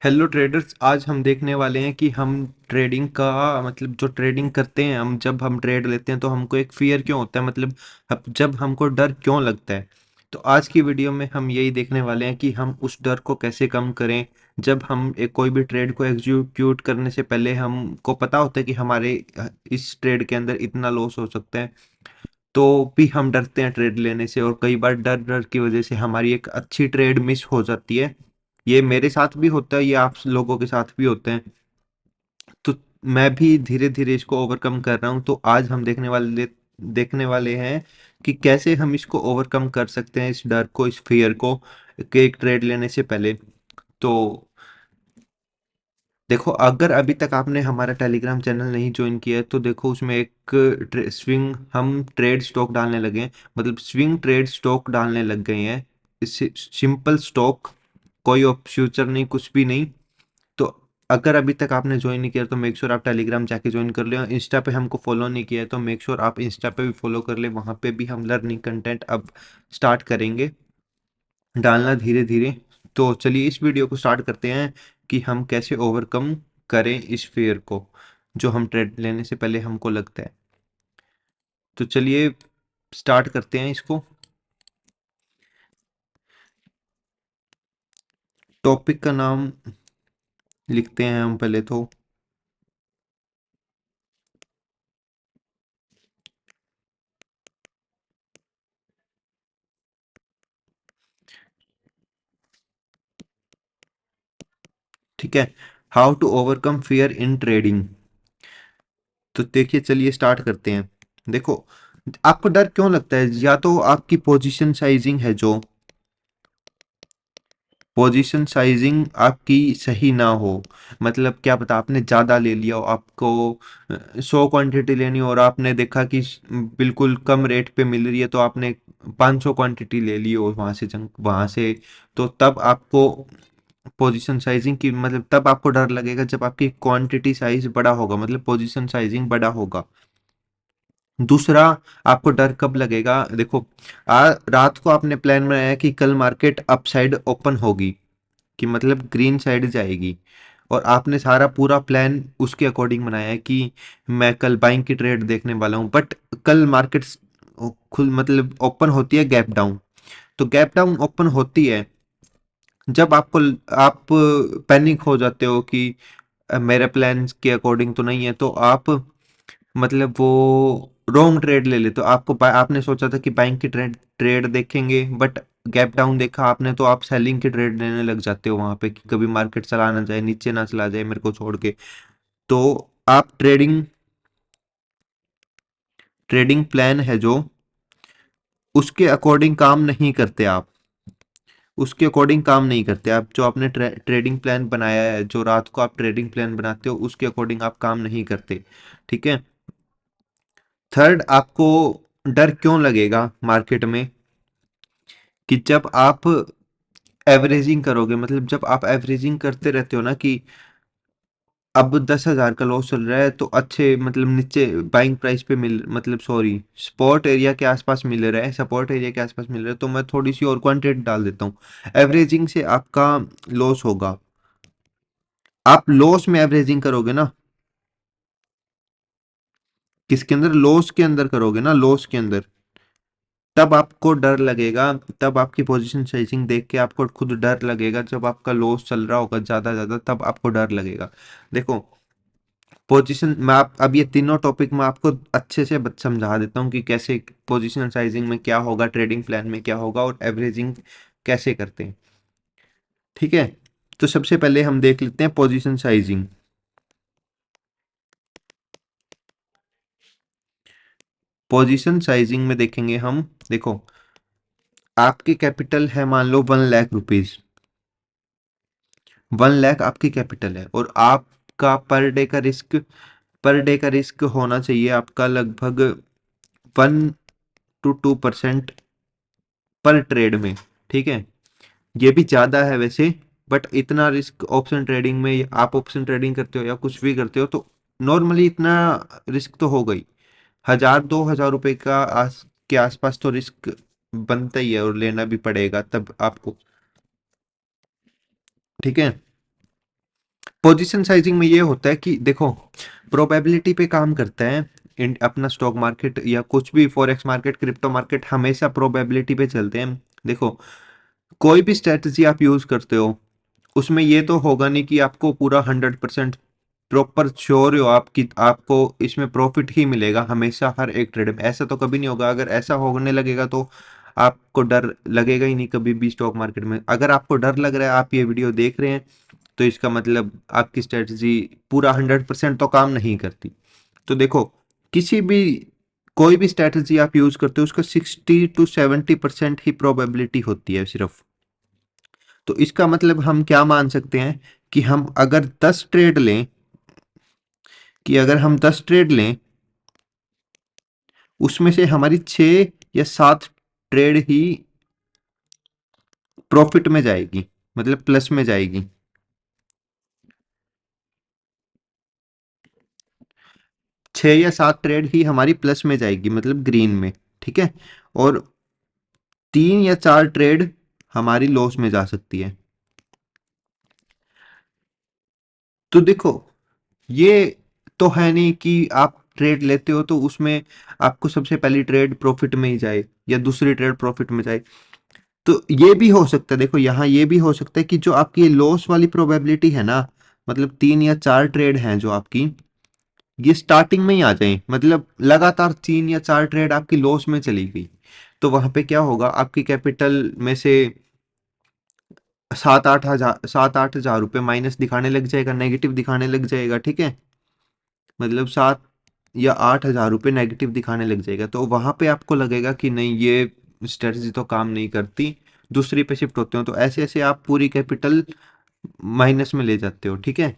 Hello traders. आज हम देखने वाले हैं कि हम ट्रेडिंग का मतलब जो ट्रेडिंग करते हैं हम जब हम ट्रेड लेते हैं तो हमको एक फियर क्यों होता है, मतलब जब हमको डर क्यों लगता है। तो आज की वीडियो में हम यही देखने वाले हैं कि हम उस डर को कैसे कम करें। जब हम एक कोई भी ट्रेड को एग्जीक्यूट करने से पहले हमको पता होता है कि हमारे इस ट्रेड के अंदर इतना लॉस हो सकता है, तो भी हम डरते हैं ट्रेड लेने से, और कई बार डर डर की वजह से हमारी एक अच्छी ट्रेड मिस हो जाती है। ये मेरे साथ भी होता है, ये आप लोगों के साथ भी होते हैं। तो मैं भी धीरे धीरे इसको ओवरकम कर रहा हूँ। तो आज हम देखने वाले हैं कि कैसे हम इसको ओवरकम कर सकते हैं, इस डर को, इस फियर को, कि एक ट्रेड लेने से पहले। तो देखो, अगर अभी तक आपने हमारा टेलीग्राम चैनल नहीं ज्वाइन किया है तो देखो उसमें एक स्विंग हम ट्रेड स्टॉक डालने लगे हैं, मतलब स्विंग ट्रेड स्टॉक डालने लग गए हैं। इससे सिंपल स्टॉक, कोई फ्यूचर नहीं, कुछ भी नहीं। तो अगर अभी तक आपने ज्वाइन नहीं किया तो मेक श्योर आप टेलीग्राम जाके ज्वाइन कर ले। और इंस्टा पे हमको फॉलो नहीं किया है तो मेक श्योर आप इंस्टा पे भी फॉलो कर ले। वहाँ पे भी हम लर्निंग कंटेंट अब स्टार्ट करेंगे डालना धीरे धीरे। तो चलिए इस वीडियो को स्टार्ट करते हैं कि हम कैसे ओवरकम करें इस फेयर को जो हम ट्रेड लेने से पहले हमको लगता है। तो चलिए स्टार्ट करते हैं इसको। टॉपिक का नाम लिखते हैं हम पहले तो। ठीक है, how to overcome fear in trading. तो देखिए, चलिए स्टार्ट करते हैं। देखो, आपको डर क्यों लगता है? या तो आपकी पोजीशन साइजिंग आपकी सही ना हो। मतलब क्या पता आपने ज़्यादा ले लिया हो, आपको 100 क्वांटिटी लेनी हो और आपने देखा कि बिल्कुल कम रेट पे मिल रही है, तो आपने 500 क्वांटिटी ले ली हो वहाँ से, जंग वहाँ से। तो तब आपको पोजीशन साइजिंग की, मतलब तब आपको डर लगेगा जब आपकी क्वांटिटी साइज बड़ा होगा, मतलब पोजीशन साइजिंग बड़ा होगा। दूसरा, आपको डर कब लगेगा? देखो, रात को आपने प्लान बनाया कि कल मार्केट अपसाइड ओपन होगी, कि मतलब ग्रीन साइड जाएगी, और आपने सारा पूरा प्लान उसके अकॉर्डिंग बनाया है कि मैं कल बाइंग की ट्रेड देखने वाला हूँ। बट कल मार्केट खुल मतलब ओपन होती है गैप डाउन। तो गैप डाउन ओपन होती है जब आप पैनिक हो जाते हो कि मेरे प्लान के अकॉर्डिंग तो नहीं है, तो आप मतलब वो रॉन्ग ट्रेड ले लेते हो। आपने सोचा था कि बाइंग की ट्रेड ट्रेड देखेंगे, बट गैप डाउन देखा आपने तो आप सेलिंग की ट्रेड लेने लग जाते हो वहां पे, कि कभी मार्केट चला ना जाए, नीचे ना चला जाए मेरे को छोड़ के। तो आप ट्रेडिंग प्लान है जो, उसके अकॉर्डिंग काम नहीं करते आप। उसके अकॉर्डिंग काम नहीं करते आप। जो आपने ट्रेडिंग प्लान बनाया है, जो रात को आप ट्रेडिंग प्लान बनाते हो, उसके अकॉर्डिंग आप काम नहीं करते। ठीक है। थर्ड, आपको डर क्यों लगेगा मार्केट में? कि जब आप एवरेजिंग करोगे, मतलब जब आप एवरेजिंग करते रहते हो ना, कि अब 10,000 का लॉस चल रहा है तो अच्छे, मतलब नीचे बाइंग प्राइस पे मिल, मतलब सॉरी, सपोर्ट एरिया के आसपास मिल रहा है, सपोर्ट एरिया के आसपास मिल रहा है, तो मैं थोड़ी सी और क्वांटिटी डाल देता हूँ। एवरेजिंग से आपका लॉस होगा। आप लॉस में एवरेजिंग करोगे ना, किसके अंदर? लॉस के अंदर करोगे ना, लॉस के अंदर। तब आपको डर लगेगा, तब आपकी पोजीशन साइजिंग देख के आपको खुद डर लगेगा। जब आपका लॉस चल रहा होगा ज्यादा ज्यादा, तब आपको डर लगेगा। देखो, पोजीशन मैं आप अब ये तीनों टॉपिक मैं आपको अच्छे से समझा देता हूँ कि कैसे पोजीशन साइजिंग में क्या होगा, ट्रेडिंग प्लान में क्या होगा, और एवरेजिंग कैसे करते हैं। ठीक है। तो सबसे पहले हम देख लेते हैं पोजीशन साइजिंग। पोजीशन साइजिंग में देखेंगे हम। देखो, आपकी कैपिटल है मान लो 1 लाख रुपीज। 1 लाख आपकी कैपिटल है, और आपका पर डे का रिस्क होना चाहिए आपका लगभग 1 to 2% पर ट्रेड में। ठीक है। ये भी ज़्यादा है वैसे, बट इतना रिस्क ऑप्शन ट्रेडिंग में, आप ऑप्शन ट्रेडिंग करते हो या कुछ भी करते हो, तो नॉर्मली इतना रिस्क तो हो गई। 1,000 2,000 रुपए के आसपास तो रिस्क बनता ही है, और लेना भी पड़ेगा तब आपको। ठीक है। पोजीशन साइजिंग में ये होता है कि देखो, प्रोबेबिलिटी पे काम करता है। अपना स्टॉक मार्केट या कुछ भी फॉरेक्स मार्केट, क्रिप्टो मार्केट, हमेशा प्रोबेबिलिटी पे चलते हैं। देखो, कोई भी स्ट्रेटजी आप यूज करते हो, उसमें ये तो होगा नहीं कि आपको पूरा 100% प्रॉपर श्योर हो आपकी, आपको इसमें प्रॉफिट ही मिलेगा हमेशा हर एक ट्रेड में। ऐसा तो कभी नहीं होगा। अगर ऐसा होने लगेगा तो आपको डर लगेगा ही नहीं कभी भी स्टॉक मार्केट में। अगर आपको डर लग रहा है, आप ये वीडियो देख रहे हैं, तो इसका मतलब आपकी स्ट्रेटजी पूरा 100% तो काम नहीं करती। तो देखो, किसी भी कोई भी स्ट्रेटजी आप यूज करते हो, उसका 60 to 70% ही प्रोबेबिलिटी होती है सिर्फ। तो इसका मतलब हम क्या मान सकते हैं कि हम अगर 10 ट्रेड लें, कि अगर हम 10 ट्रेड लें, उसमें से हमारी 6 या 7 ट्रेड ही प्रॉफिट में जाएगी, मतलब प्लस में जाएगी। 6 या 7 ट्रेड ही हमारी प्लस में जाएगी, मतलब ग्रीन में। ठीक है। और 3 या 4 ट्रेड हमारी लॉस में जा सकती है। तो देखो, ये तो है नहीं कि आप ट्रेड लेते हो तो उसमें आपको सबसे पहली ट्रेड प्रॉफिट में ही जाए या दूसरी ट्रेड प्रॉफिट में जाए। तो ये भी हो सकता है, देखो यहाँ ये भी हो सकता है कि जो आपकी ये लॉस वाली प्रोबेबिलिटी है ना, मतलब 3 या 4 ट्रेड हैं जो आपकी, ये स्टार्टिंग में ही आ जाए, मतलब लगातार 3 या 4 ट्रेड आपकी लॉस में चली गई, तो वहां पे क्या होगा, आपकी कैपिटल में से 7-8 हजार रुपये माइनस दिखाने लग जाएगा, नेगेटिव दिखाने लग जाएगा। ठीक है। मतलब 7 या 8 हजार रुपये नेगेटिव दिखाने लग जाएगा, तो वहां पे आपको लगेगा कि नहीं, ये स्ट्रेटजी तो काम नहीं करती, दूसरी पे शिफ्ट होते हो, तो ऐसे ऐसे आप पूरी कैपिटल माइनस में ले जाते हो। ठीक है।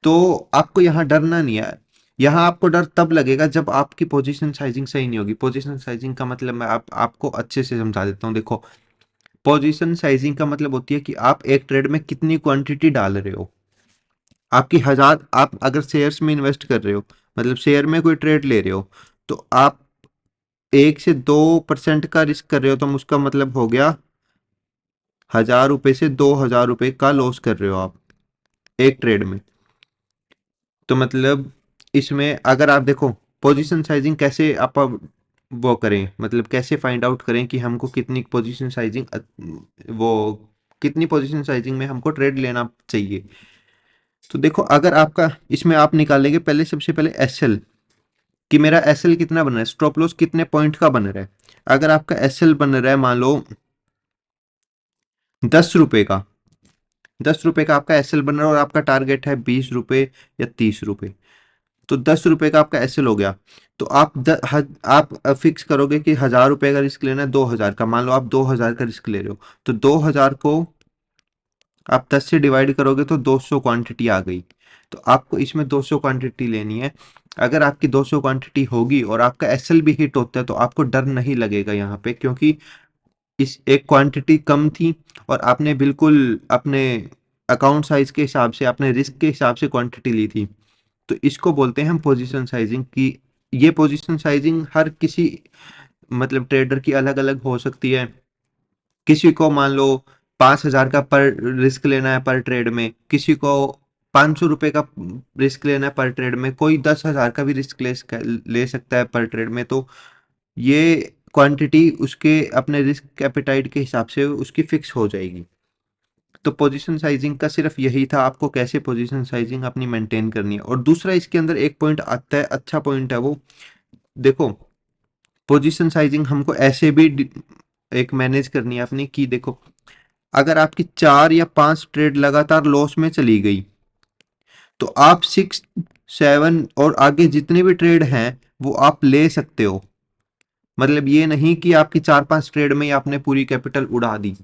तो आपको यहाँ डरना नहीं है। यहाँ आपको डर तब लगेगा जब आपकी पोजीशन साइजिंग सही नहीं होगी। पोजीशन साइजिंग का मतलब मैं आपको अच्छे से समझा देता हूँ। देखो, पोजीशन साइजिंग का मतलब होती है कि आप एक ट्रेड में कितनी क्वांटिटी डाल रहे हो। आपकी हजार, आप अगर शेयर्स में इन्वेस्ट कर रहे हो, मतलब शेयर में कोई ट्रेड ले रहे हो, तो आप 1 से 2% का रिस्क कर रहे हो, तो उसका मतलब हो गया 1000 रुपये से 2000 रुपये का लॉस कर रहे हो आप एक ट्रेड में। तो मतलब इसमें अगर आप देखो, पोजीशन साइजिंग कैसे आप वो करें, मतलब कैसे फाइंड आउट करें कि हमको कितनी पोजीशन साइजिंग, वो कितनी पोजीशन साइजिंग में हमको ट्रेड लेना चाहिए। तो देखो, अगर आपका इसमें आप निकालेंगे पहले, सबसे पहले एसएल, कि मेरा एसएल कितना बन रहा है, स्टॉप लॉस कितने पॉइंट का बन रहा है। अगर आपका एसएल बन रहा है मान लो 10 रुपए का, 10 रुपए का आपका एसएल बन रहा है और आपका टारगेट है 20 रुपए या 30 रुपए, तो 10 रुपए का आपका एसएल हो गया। तो आप फिक्स करोगे कि 1000 रुपए का रिस्क लेना है, 2000 का, मान लो आप 2000 का रिस्क ले रहे हो, तो 2000 को आप 10 से डिवाइड करोगे तो 200 क्वांटिटी आ गई। तो आपको इसमें 200 क्वांटिटी लेनी है। अगर आपकी 200 क्वांटिटी होगी और आपका एसएल भी हिट होता है, तो आपको डर नहीं लगेगा यहाँ पे, क्योंकि इस एक क्वांटिटी कम थी और आपने बिल्कुल अपने अकाउंट साइज के हिसाब से, अपने रिस्क के हिसाब से क्वांटिटी ली थी। तो इसको बोलते हैं हम पोजीशन साइजिंग की। ये पोजीशन साइजिंग हर किसी, मतलब ट्रेडर की अलग अलग हो सकती है। किसी को मान लो 5 हजार का पर रिस्क लेना है पर ट्रेड में, किसी को 500 रुपये का रिस्क लेना है पर ट्रेड में, कोई 10 हजार का भी रिस्क ले सकता है पर ट्रेड में। तो ये क्वांटिटी उसके अपने रिस्क एपेटाइट के हिसाब से उसकी फिक्स हो जाएगी। तो पोजीशन साइजिंग का सिर्फ यही था, आपको कैसे पोजीशन साइजिंग अपनी मेंटेन करनी है। और दूसरा इसके अंदर एक पॉइंट आता है, अच्छा पॉइंट है वो। देखो, पोजीशन साइजिंग हमको ऐसे भी एक मैनेज करनी है अपनी, कि देखो, अगर आपकी 4 या 5 ट्रेड लगातार लॉस में चली गई, तो आप 6, 7 और आगे जितने भी ट्रेड हैं वो आप ले सकते हो। मतलब ये नहीं कि आपकी 4-5 ट्रेड में ही आपने पूरी कैपिटल उड़ा दी,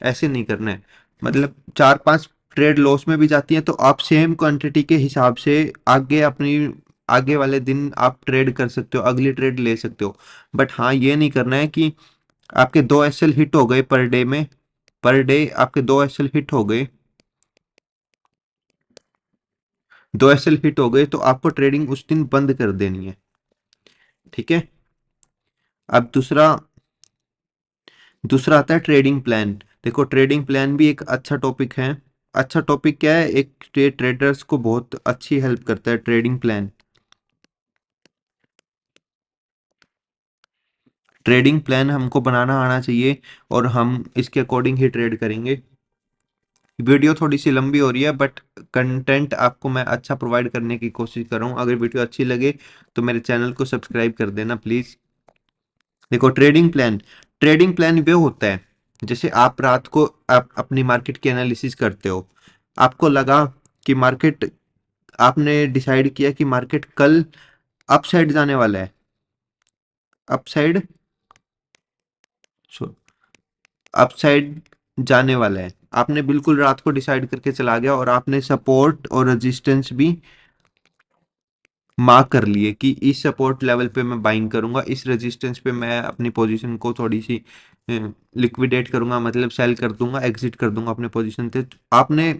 ऐसे नहीं करना है। मतलब 4-5 ट्रेड लॉस में भी जाती हैं, तो आप सेम क्वांटिटी के हिसाब से आगे अपनी, आगे वाले दिन आप ट्रेड कर सकते हो, अगली ट्रेड ले सकते हो। बट हाँ, ये नहीं करना है कि आपके 2 एसएल हिट हो गए पर डे में, पर डे आपके 2 एसएल हिट हो गए, 2 एसएल हिट हो गए, तो आपको ट्रेडिंग उस दिन बंद कर देनी है। ठीक है। अब दूसरा दूसरा आता है ट्रेडिंग प्लान। देखो, ट्रेडिंग प्लान भी एक अच्छा टॉपिक है। अच्छा टॉपिक क्या है, एक ट्रेडर्स को बहुत अच्छी हेल्प करता है ट्रेडिंग प्लान। ट्रेडिंग प्लान हमको बनाना आना चाहिए और हम इसके अकॉर्डिंग ही ट्रेड करेंगे। वीडियो थोड़ी सी लंबी हो रही है बट कंटेंट आपको मैं अच्छा प्रोवाइड करने की कोशिश कर रहा हूँ। अगर वीडियो अच्छी लगे तो मेरे चैनल को सब्सक्राइब कर देना प्लीज़। देखो ट्रेडिंग प्लान वो होता है, जैसे आप रात को आप अपनी मार्केट की एनालिसिस करते हो, आपको लगा कि मार्केट, आपने डिसाइड किया कि मार्केट कल अपसाइड जाने वाला है, अपसाइड अपसाइड जाने वाला है। आपने बिल्कुल रात को डिसाइड करके चला गया और आपने सपोर्ट और रेजिस्टेंस भी मार्क कर लिए कि इस सपोर्ट लेवल पे मैं बाइंग करूंगा, इस रेजिस्टेंस पे मैं अपनी पोजीशन को थोड़ी सी लिक्विडेट करूंगा, मतलब सेल कर दूंगा, एग्जिट कर दूंगा अपने पोजीशन से। तो आपने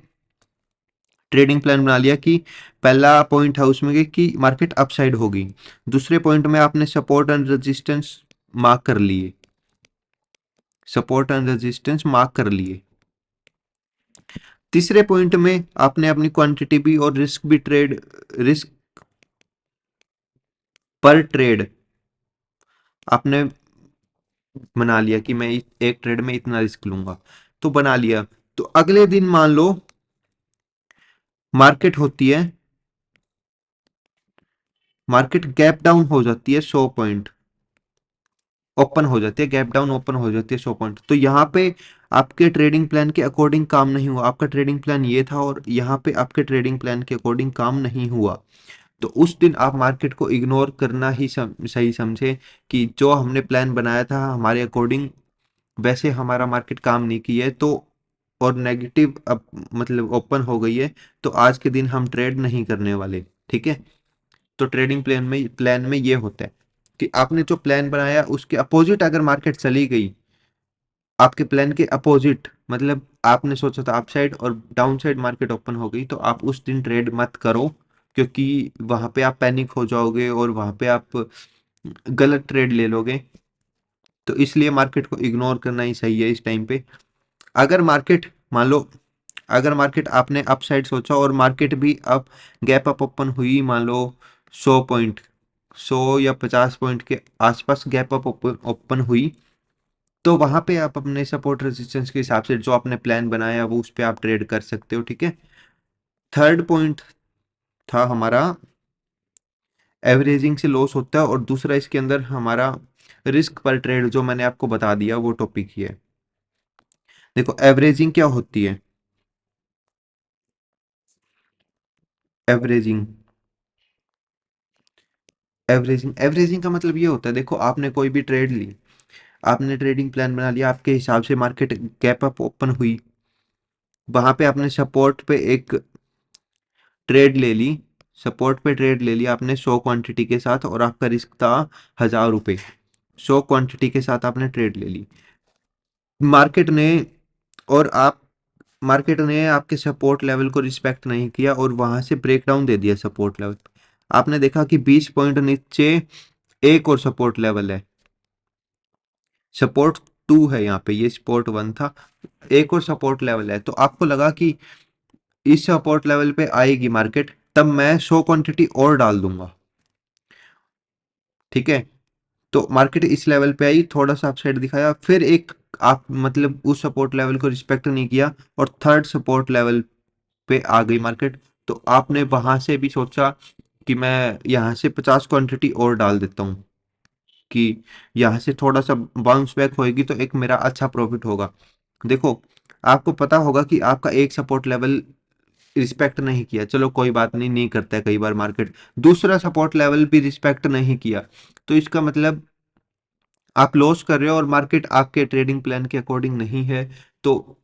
ट्रेडिंग प्लान बना लिया कि पहला पॉइंट है उसमें कि मार्केट अपसाइड होगी, दूसरे पॉइंट में आपने सपोर्ट एंड रेजिस्टेंस मार्क कर लिए, सपोर्ट एंड रेजिस्टेंस मार्क कर लिए। तीसरे पॉइंट में आपने अपनी क्वांटिटी भी और रिस्क भी, ट्रेड रिस्क पर ट्रेड आपने बना लिया कि मैं एक ट्रेड में इतना रिस्क लूंगा, तो बना लिया। तो अगले दिन मान लो मार्केट होती है, मार्केट गैप डाउन हो जाती है 100 पॉइंट, ओपन हो जाती है, गैप डाउन ओपन हो जाती है 100 पॉइंट। तो यहाँ पे आपके ट्रेडिंग प्लान के अकॉर्डिंग काम नहीं हुआ, आपका ट्रेडिंग प्लान ये था और यहाँ पे आपके ट्रेडिंग प्लान के अकॉर्डिंग काम नहीं हुआ। तो उस दिन आप मार्केट को इग्नोर करना ही सही समझे कि जो हमने प्लान बनाया था हमारे अकॉर्डिंग वैसे हमारा मार्केट काम नहीं किया है, तो और नेगेटिव अब मतलब ओपन हो गई है, तो आज के दिन हम ट्रेड नहीं करने वाले। ठीक है, तो ट्रेडिंग प्लान में ये होता है कि आपने जो प्लान बनाया उसके अपोजिट अगर मार्केट चली गई, आपके प्लान के अपोजिट, मतलब आपने सोचा था अपसाइड और डाउन साइड मार्केट ओपन हो गई, तो आप उस दिन ट्रेड मत करो, क्योंकि वहां पे आप पैनिक हो जाओगे और वहां पे आप गलत ट्रेड ले लोगे। तो इसलिए मार्केट को इग्नोर करना ही सही है इस टाइम पे। अगर मार्केट मान लो, अगर मार्केट आपने अप साइड सोचा और मार्केट भी अब गैप अप ओपन हुई, मान लो 100 पॉइंट, 100 या 50 पॉइंट के आसपास गैप अप ओपन हुई, तो वहां पे आप अपने सपोर्ट रेजिस्टेंस के हिसाब से जो आपने प्लान बनाया वो उस पे आप ट्रेड कर सकते हो। ठीक है, थर्ड पॉइंट था हमारा एवरेजिंग से लॉस होता है, और दूसरा इसके अंदर हमारा रिस्क पर ट्रेड जो मैंने आपको बता दिया वो टॉपिक ही है। देखो एवरेजिंग क्या होती है, एवरेजिंग एवरेजिंग का मतलब ये होता है, देखो आपने कोई भी ट्रेड ली, आपने ट्रेडिंग प्लान बना लिया, आपके हिसाब से मार्केट गैप अप ओपन हुई, वहां पे आपने सपोर्ट पे एक ट्रेड ले ली, सपोर्ट पे ट्रेड ले लिया आपने 100 क्वांटिटी के साथ और आपका रिस्क था 1000 रुपये, 100 क्वांटिटी के साथ आपने ट्रेड ले ली। मार्केट ने और आप मार्केट ने आपके सपोर्ट लेवल को रिस्पेक्ट नहीं किया और वहां से ब्रेकडाउन दे दिया सपोर्ट लेवल। आपने देखा कि 20 पॉइंट नीचे एक और सपोर्ट लेवल है, सपोर्ट टू है यहाँ पे, ये सपोर्ट वन था, एक और सपोर्ट लेवल है। तो आपको लगा कि इस सपोर्ट लेवल पे आएगी मार्केट, तब मैं 100 क्वांटिटी और डाल दूंगा। ठीक है, तो मार्केट इस लेवल पे आई, थोड़ा सा अपसाइड दिखाया, फिर एक आप मतलब उस सपोर्ट लेवल को रिस्पेक्ट नहीं किया और थर्ड सपोर्ट लेवल पे आ गई मार्केट। तो आपने वहां से भी सोचा कि मैं यहाँ से 50 क्वांटिटी और डाल देता हूँ कि यहाँ से थोड़ा सा बाउंस बैक होएगी तो एक मेरा अच्छा प्रॉफिट होगा। देखो आपको पता होगा कि आपका एक सपोर्ट लेवल रिस्पेक्ट नहीं किया, चलो कोई बात नहीं, नहीं करता है कई बार मार्केट, दूसरा सपोर्ट लेवल भी रिस्पेक्ट नहीं किया, तो इसका मतलब आप लॉस कर रहे हो और मार्केट आपके ट्रेडिंग प्लान के अकॉर्डिंग नहीं है। तो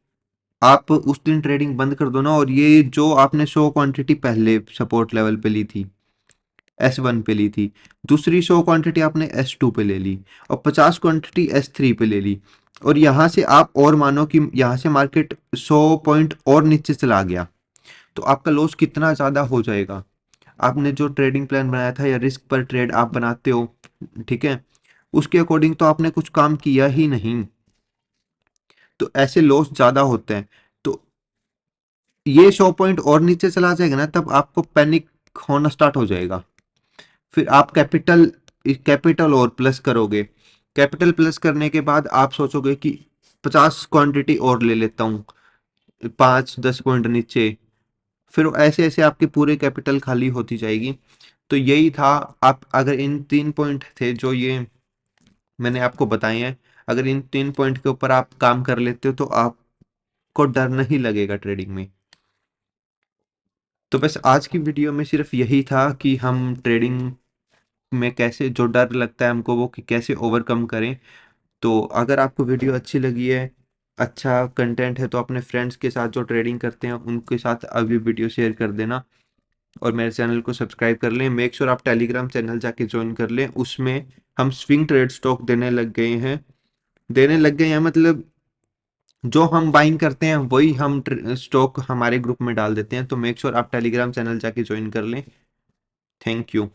आप उस दिन ट्रेडिंग बंद कर दो ना, और ये जो आपने 100 क्वांटिटी पहले सपोर्ट लेवल पे ली थी, S1 पे ली थी, दूसरी 100 क्वांटिटी आपने S2 पे ले ली और 50 क्वांटिटी S3 पे ले ली, और यहाँ से आप और मानो कि यहाँ से मार्केट 100 पॉइंट और नीचे चला गया, तो आपका लॉस कितना ज़्यादा हो जाएगा। आपने जो ट्रेडिंग प्लान बनाया था या रिस्क पर ट्रेड आप बनाते हो, ठीक है, उसके अकॉर्डिंग तो आपने कुछ काम किया ही नहीं, तो ऐसे लॉस ज़्यादा होते हैं। तो ये 100 पॉइंट और नीचे चला जाएगा ना, तब आपको पैनिक होना स्टार्ट हो जाएगा। फिर आप कैपिटल और प्लस करोगे। कैपिटल प्लस करने के बाद आप सोचोगे कि 50 क्वांटिटी और ले लेता हूँ, 5-10 पॉइंट नीचे। फिर ऐसे ऐसे आपके पूरे कैपिटल खाली होती जाएगी। तो यही था। आप अगर इन 3 पॉइंट थे जो ये मैंने आपको बताए हैं, अगर इन 3 पॉइंट के ऊपर आप काम कर लेते हो तो आपको डर नहीं लगेगा ट्रेडिंग में। तो बस आज की वीडियो में सिर्फ यही था कि हम ट्रेडिंग में कैसे, जो डर लगता है हमको, वो कि कैसे ओवरकम करें। तो अगर आपको वीडियो अच्छी लगी है, अच्छा कंटेंट है, तो अपने फ्रेंड्स के साथ जो ट्रेडिंग करते हैं उनके साथ अभी वीडियो शेयर कर देना। और मेरे चैनल को सब्सक्राइब कर लें। मेक श्योर आप टेलीग्राम चैनल जाके ज्वाइन कर लें। उसमें हम स्विंग ट्रेड स्टॉक देने लग गए हैं मतलब जो हम बाइंग करते हैं वही हम स्टॉक हमारे ग्रुप में डाल देते हैं। तो मेक श्योर आप टेलीग्राम चैनल जाके ज्वाइन कर लें। Thank you.